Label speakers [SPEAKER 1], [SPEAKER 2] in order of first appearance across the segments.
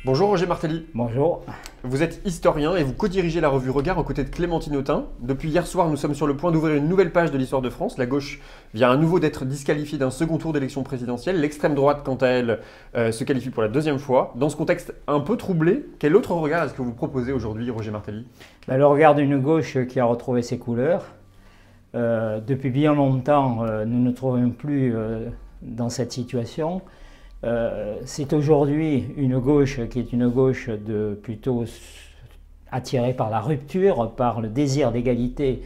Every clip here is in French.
[SPEAKER 1] Bonjour Roger Martelly.
[SPEAKER 2] Bonjour.
[SPEAKER 1] Vous êtes historien et vous co-dirigez la revue Regard aux côtés de Clémentine Autain. Depuis hier soir, nous sommes sur le point d'ouvrir une nouvelle page de l'histoire de France. La gauche vient à nouveau d'être disqualifiée d'un second tour d'élection présidentielle. L'extrême droite, quant à elle, se qualifie pour la deuxième fois. Dans ce contexte un peu troublé, quel autre regard est-ce que vous proposez aujourd'hui, Roger Martelly?
[SPEAKER 2] Le regard d'une gauche qui a retrouvé ses couleurs. Depuis bien longtemps, nous ne trouvons plus dans cette situation. C'est aujourd'hui une gauche qui est une gauche plutôt attirée par la rupture, par le désir d'égalité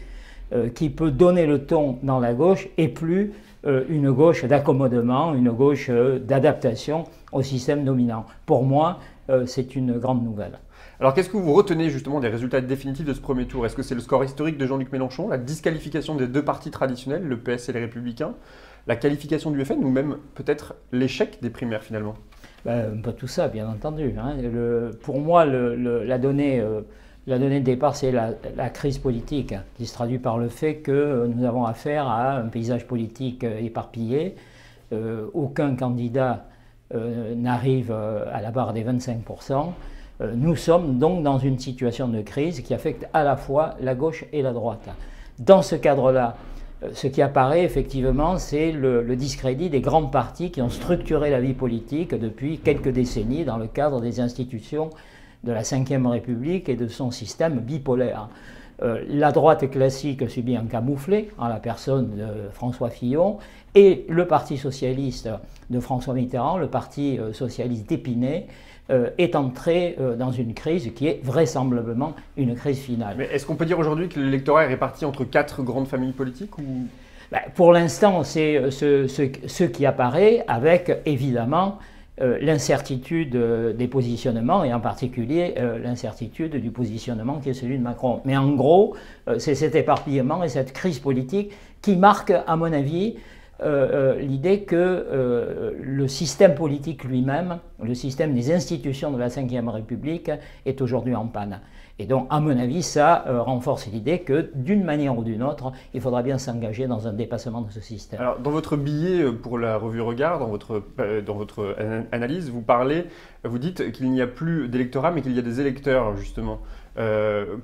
[SPEAKER 2] qui peut donner le ton dans la gauche, et plus une gauche d'accommodement, une gauche d'adaptation au système dominant. Pour moi, c'est une grande nouvelle.
[SPEAKER 1] Alors qu'est-ce que vous retenez justement des résultats définitifs de ce premier tour? Est-ce que c'est le score historique de Jean-Luc Mélenchon, la disqualification des deux partis traditionnels, le PS et les Républicains, la qualification du FN ou même peut-être l'échec des primaires finalement?
[SPEAKER 2] Pas tout ça, bien entendu. Pour moi, la donnée de départ, c'est la crise politique, qui se traduit par le fait que nous avons affaire à un paysage politique éparpillé. Aucun candidat n'arrive à la barre des 25%. Nous sommes donc dans une situation de crise qui affecte à la fois la gauche et la droite. Dans ce cadre-là, ce qui apparaît effectivement, c'est le discrédit des grands partis qui ont structuré la vie politique depuis quelques décennies dans le cadre des institutions de la Ve République et de son système bipolaire. La droite classique subit un camouflet en la personne de François Fillon, et le Parti socialiste de François Mitterrand, le Parti socialiste d'Épinay, est entré dans une crise qui est vraisemblablement une crise finale.
[SPEAKER 1] Mais est-ce qu'on peut dire aujourd'hui que l'électorat est réparti entre quatre grandes familles politiques ou...
[SPEAKER 2] Pour l'instant, c'est ce qui apparaît, avec évidemment l'incertitude des positionnements, et en particulier l'incertitude du positionnement qui est celui de Macron. Mais en gros, c'est cet éparpillement et cette crise politique qui marque, à mon avis, l'idée que le système politique lui-même, le système des institutions de la Ve République est aujourd'hui en panne. Et donc, à mon avis, ça renforce l'idée que, d'une manière ou d'une autre, il faudra bien s'engager dans un dépassement de ce système.
[SPEAKER 1] Alors, dans votre billet pour la revue Regard, dans votre analyse, vous dites qu'il n'y a plus d'électorat, mais qu'il y a des électeurs, justement.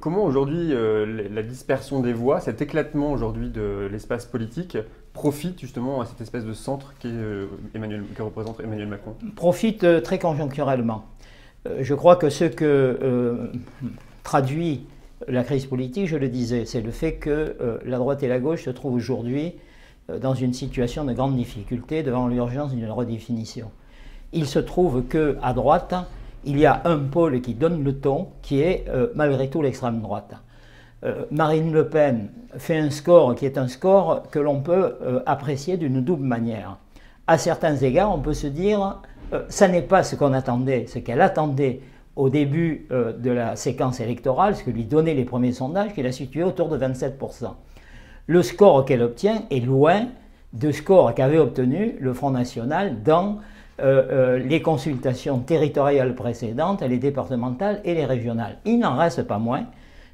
[SPEAKER 1] Comment aujourd'hui la dispersion des voix, cet éclatement aujourd'hui de l'espace politique, profite justement à cette espèce de centre que représente Emmanuel Macron?
[SPEAKER 2] Profite très conjoncturellement. Je crois que ce que traduit la crise politique, je le disais, c'est le fait que la droite et la gauche se trouvent aujourd'hui dans une situation de grande difficulté devant l'urgence d'une redéfinition. Il se trouve qu'à droite, il y a un pôle qui donne le ton, qui est malgré tout l'extrême droite. Marine Le Pen fait un score qui est un score que l'on peut apprécier d'une double manière. À certains égards, on peut se dire ça n'est pas ce qu'on attendait, ce qu'elle attendait au début de la séquence électorale, ce que lui donnaient les premiers sondages, qui la situaient autour de 27%. Le score qu'elle obtient est loin du score qu'avait obtenu le Front National dans les consultations territoriales précédentes, les départementales et les régionales. Il n'en reste pas moins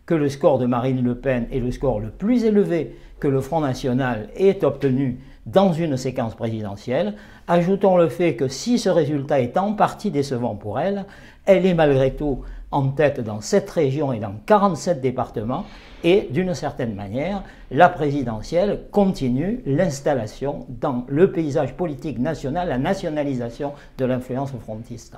[SPEAKER 2] que le score de Marine Le Pen est le score le plus élevé que le Front National ait obtenu dans une séquence présidentielle. Ajoutons le fait que si ce résultat est en partie décevant pour elle, elle est malgré tout en tête dans 7 régions et dans 47 départements, et d'une certaine manière, la présidentielle continue l'installation dans le paysage politique national, la nationalisation de l'influence frontiste.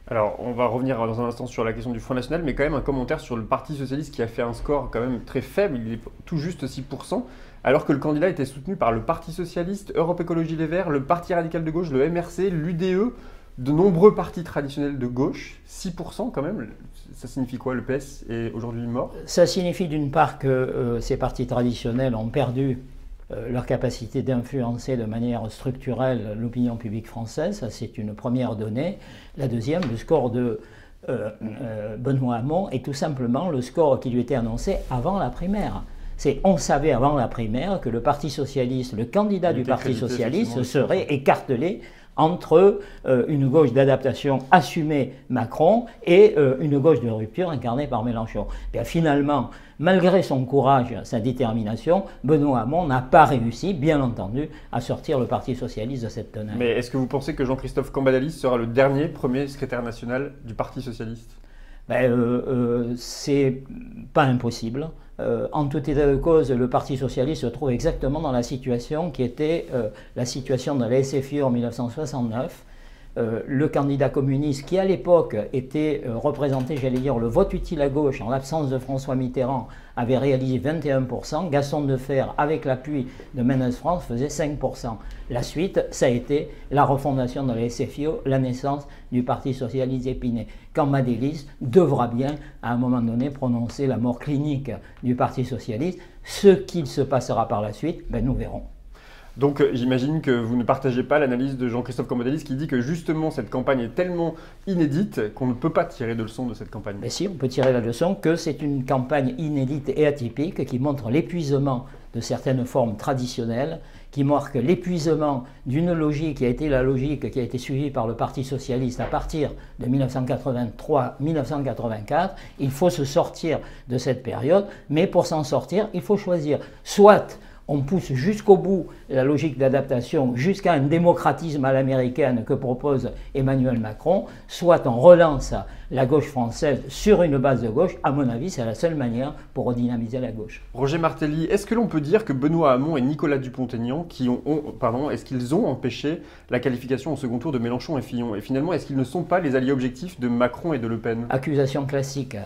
[SPEAKER 1] Alors, on va revenir dans un instant sur la question du Front National, mais quand même un commentaire sur le Parti Socialiste qui a fait un score quand même très faible, il est tout juste 6%, alors que le candidat était soutenu par le Parti Socialiste, Europe Écologie Les Verts, le Parti Radical de Gauche, le MRC, l'UDE, de nombreux partis traditionnels de gauche. 6% quand même, ça signifie quoi? Le PS est aujourd'hui mort?
[SPEAKER 2] Ça signifie d'une part que ces partis traditionnels ont perdu leur capacité d'influencer de manière structurelle l'opinion publique française, ça c'est une première donnée. La deuxième, le score de Benoît Hamon est tout simplement le score qui lui était annoncé avant la primaire. On savait avant la primaire que le Parti Socialiste, le candidat du Parti Socialiste serait écartelé entre une gauche d'adaptation assumée Macron et une gauche de rupture incarnée par Mélenchon. Bien, finalement, malgré son courage, sa détermination, Benoît Hamon n'a pas réussi, bien entendu, à sortir le Parti socialiste de cette tenaille.
[SPEAKER 1] Mais est-ce que vous pensez que Jean-Christophe Cambadélis sera le dernier premier secrétaire national du Parti socialiste?
[SPEAKER 2] C'est pas impossible. En tout état de cause, le Parti socialiste se trouve exactement dans la situation qui était la situation de la SFIO en 1969. Le candidat communiste qui à l'époque était représenté, j'allais dire, le vote utile à gauche en l'absence de François Mitterrand avait réalisé 21%, Gaston Defferre avec l'appui de Mendes France faisait 5%. La suite, ça a été la refondation de la SFIO, la naissance du Parti socialiste épinay. Cambadélis devra bien à un moment donné prononcer la mort clinique du Parti socialiste. Ce qu'il se passera par la suite, nous verrons.
[SPEAKER 1] Donc j'imagine que vous ne partagez pas l'analyse de Jean-Christophe Cambadélis qui dit que justement cette campagne est tellement inédite qu'on ne peut pas tirer de leçon de cette campagne.
[SPEAKER 2] Mais si, on peut tirer la leçon que c'est une campagne inédite et atypique qui montre l'épuisement de certaines formes traditionnelles, qui marque l'épuisement d'une logique qui a été la logique qui a été suivie par le Parti socialiste à partir de 1983-1984. Il faut se sortir de cette période, mais pour s'en sortir, il faut choisir soit on pousse jusqu'au bout la logique d'adaptation, jusqu'à un démocratisme à l'américaine que propose Emmanuel Macron, soit on relance la gauche française sur une base de gauche. À mon avis, c'est la seule manière pour redynamiser la gauche.
[SPEAKER 1] Roger Martelly, est-ce que l'on peut dire que Benoît Hamon et Nicolas Dupont-Aignan, est-ce qu'ils ont empêché la qualification au second tour de Mélenchon et Fillon? Et finalement, est-ce qu'ils ne sont pas les alliés objectifs de Macron et de Le Pen?
[SPEAKER 2] Accusation classique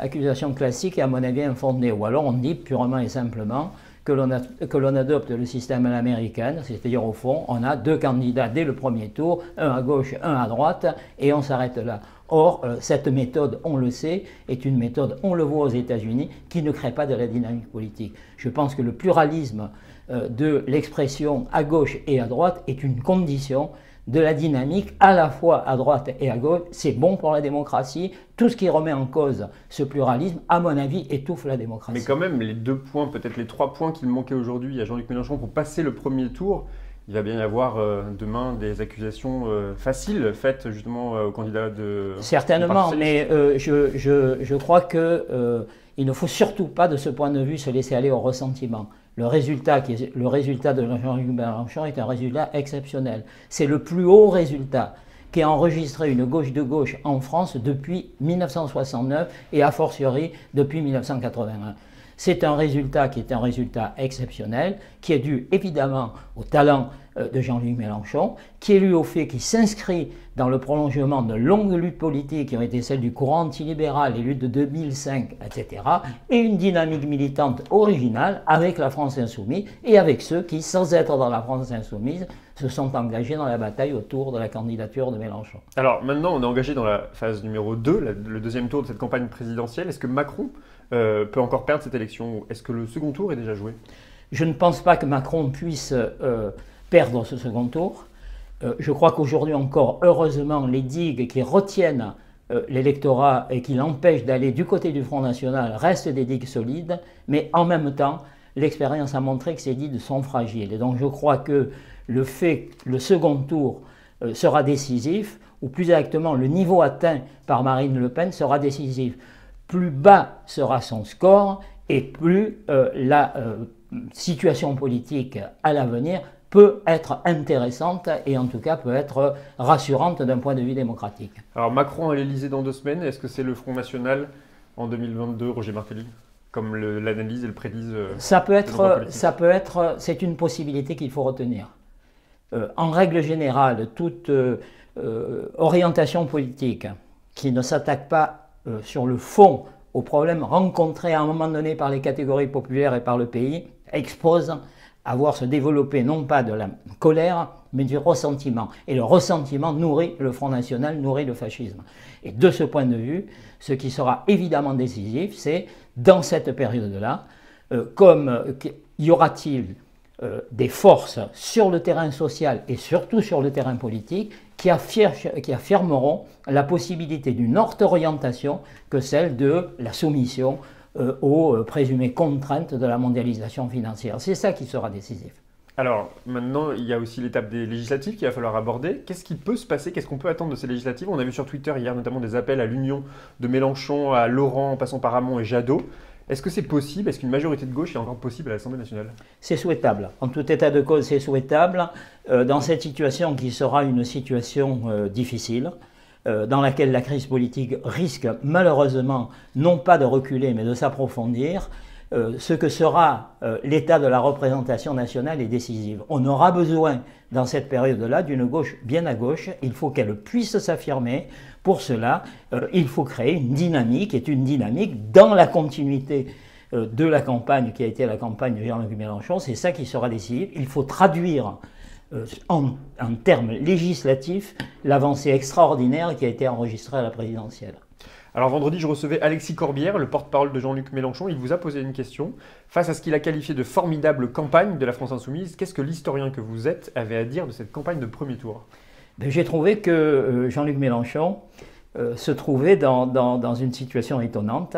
[SPEAKER 2] et à mon avis infondée. Ou alors on dit purement et simplement que l'on adopte le système à l'américaine, c'est-à-dire au fond, on a deux candidats dès le premier tour, un à gauche, un à droite, et on s'arrête là. Or, cette méthode, on le sait, est une méthode, on le voit aux États-Unis, qui ne crée pas de la dynamique politique. Je pense que le pluralisme de l'expression à gauche et à droite est une condition de la dynamique à la fois à droite et à gauche. C'est bon pour la démocratie. Tout ce qui remet en cause ce pluralisme, à mon avis, étouffe la démocratie.
[SPEAKER 1] Mais quand même, les 2 points, peut-être les 3 points qu'il manquait aujourd'hui à Jean-Luc Mélenchon pour passer le premier tour, il va bien y avoir demain des accusations faciles faites justement aux candidats de...
[SPEAKER 2] Certainement, mais je crois qu'il ne faut surtout pas, de ce point de vue, se laisser aller au ressentiment. Le résultat de Jean-Luc Mélenchon est un résultat exceptionnel. C'est le plus haut résultat qu'ait enregistré une gauche de gauche en France depuis 1969 et a fortiori depuis 1981. C'est un résultat qui est un résultat exceptionnel, qui est dû évidemment au talent de Jean-Luc Mélenchon, qui est dû au fait qu'il s'inscrit dans le prolongement de longues luttes politiques qui ont été celles du courant antilibéral, les luttes de 2005, etc., et une dynamique militante originale avec la France insoumise et avec ceux qui, sans être dans la France insoumise, se sont engagés dans la bataille autour de la candidature de Mélenchon.
[SPEAKER 1] Alors maintenant, on est engagé dans la phase numéro 2, le deuxième tour de cette campagne présidentielle. Est-ce que Macron peut encore perdre cette élection? Est-ce que le second tour est déjà joué?
[SPEAKER 2] Je ne pense pas que Macron puisse perdre ce second tour. Je crois qu'aujourd'hui encore, heureusement, les digues qui retiennent l'électorat et qui l'empêchent d'aller du côté du Front National restent des digues solides, mais en même temps, l'expérience a montré que ces digues sont fragiles. Et donc je crois que le fait que le second tour sera décisif, ou plus exactement le niveau atteint par Marine Le Pen sera décisif. Plus bas sera son score et plus la situation politique à l'avenir peut être intéressante et en tout cas peut être rassurante d'un point de vue démocratique.
[SPEAKER 1] Alors Macron à l'Élysée dans 2 semaines, est-ce que c'est le Front National en 2022, Roger Martelly, comme l'analyse et le prédisent?
[SPEAKER 2] Ça peut être, c'est une possibilité qu'il faut retenir. En règle générale, toute orientation politique qui ne s'attaque pas sur le fond aux problèmes rencontrés à un moment donné par les catégories populaires et par le pays expose à voir se développer non pas de la colère, mais du ressentiment. Et le ressentiment nourrit le Front National, nourrit le fascisme. Et de ce point de vue, ce qui sera évidemment décisif, c'est dans cette période-là, y aura-t-il des forces sur le terrain social et surtout sur le terrain politique qui affirmeront la possibilité d'une autre orientation que celle de la soumission aux présumées contraintes de la mondialisation financière. C'est ça qui sera décisif.
[SPEAKER 1] Alors maintenant, il y a aussi l'étape des législatives qu'il va falloir aborder. Qu'est-ce qui peut se passer? Qu'est-ce qu'on peut attendre de ces législatives? On a vu sur Twitter hier notamment des appels à l'union de Mélenchon, à Laurent, en passant par Hamon et Jadot. Est-ce que c'est possible? Est-ce qu'une majorité de gauche est encore possible à l'Assemblée nationale?
[SPEAKER 2] C'est souhaitable. En tout état de cause, c'est souhaitable. Dans cette situation qui sera une situation difficile, dans laquelle la crise politique risque malheureusement non pas de reculer mais de s'approfondir, ce que sera l'état de la représentation nationale est décisif. On aura besoin dans cette période-là d'une gauche bien à gauche. Il faut qu'elle puisse s'affirmer. Pour cela, il faut créer une dynamique, qui est une dynamique dans la continuité de la campagne qui a été la campagne de Jean-Luc Mélenchon. C'est ça qui sera décisif. Il faut traduire en termes législatifs l'avancée extraordinaire qui a été enregistrée à la présidentielle.
[SPEAKER 1] Alors vendredi, je recevais Alexis Corbière, le porte-parole de Jean-Luc Mélenchon. Il vous a posé une question. Face à ce qu'il a qualifié de formidable campagne de la France Insoumise, qu'est-ce que l'historien que vous êtes avait à dire de cette campagne de premier tour?
[SPEAKER 2] J'ai trouvé que Jean-Luc Mélenchon se trouvait dans une situation étonnante.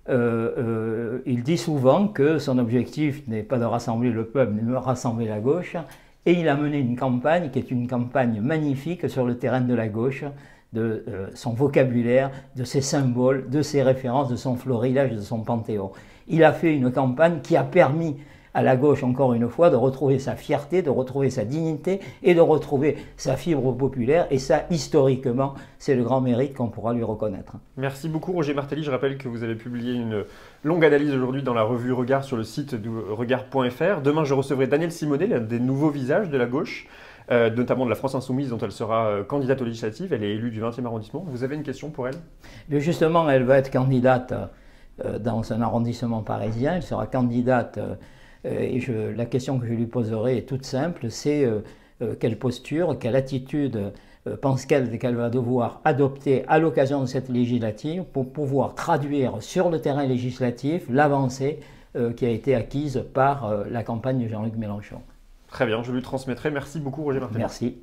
[SPEAKER 2] Il dit souvent que son objectif n'est pas de rassembler le peuple, mais de rassembler la gauche. Et il a mené une campagne qui est une campagne magnifique sur le terrain de la gauche, de son vocabulaire, de ses symboles, de ses références, de son florilège, de son panthéon. Il a fait une campagne qui a permis à la gauche, encore une fois, de retrouver sa fierté, de retrouver sa dignité et de retrouver sa fibre populaire. Et ça, historiquement, c'est le grand mérite qu'on pourra lui reconnaître.
[SPEAKER 1] Merci beaucoup Roger Martelly. Je rappelle que vous avez publié une longue analyse aujourd'hui dans la revue Regard sur le site de regard.fr. Demain, je recevrai Danielle Simonet, l'un des nouveaux visages de la gauche, notamment de la France Insoumise, dont elle sera candidate aux législatives. Elle est élue du 20e arrondissement. Vous avez une question pour elle?
[SPEAKER 2] Mais justement, elle va être candidate dans un arrondissement parisien. Elle sera candidate... Et la question que je lui poserai est toute simple, c'est quelle posture, quelle attitude pense-t-elle qu'elle va devoir adopter à l'occasion de cette législative pour pouvoir traduire sur le terrain législatif l'avancée qui a été acquise par la campagne de Jean-Luc Mélenchon.
[SPEAKER 1] Très bien, je lui transmettrai. Merci beaucoup Roger Martelly.
[SPEAKER 2] Merci.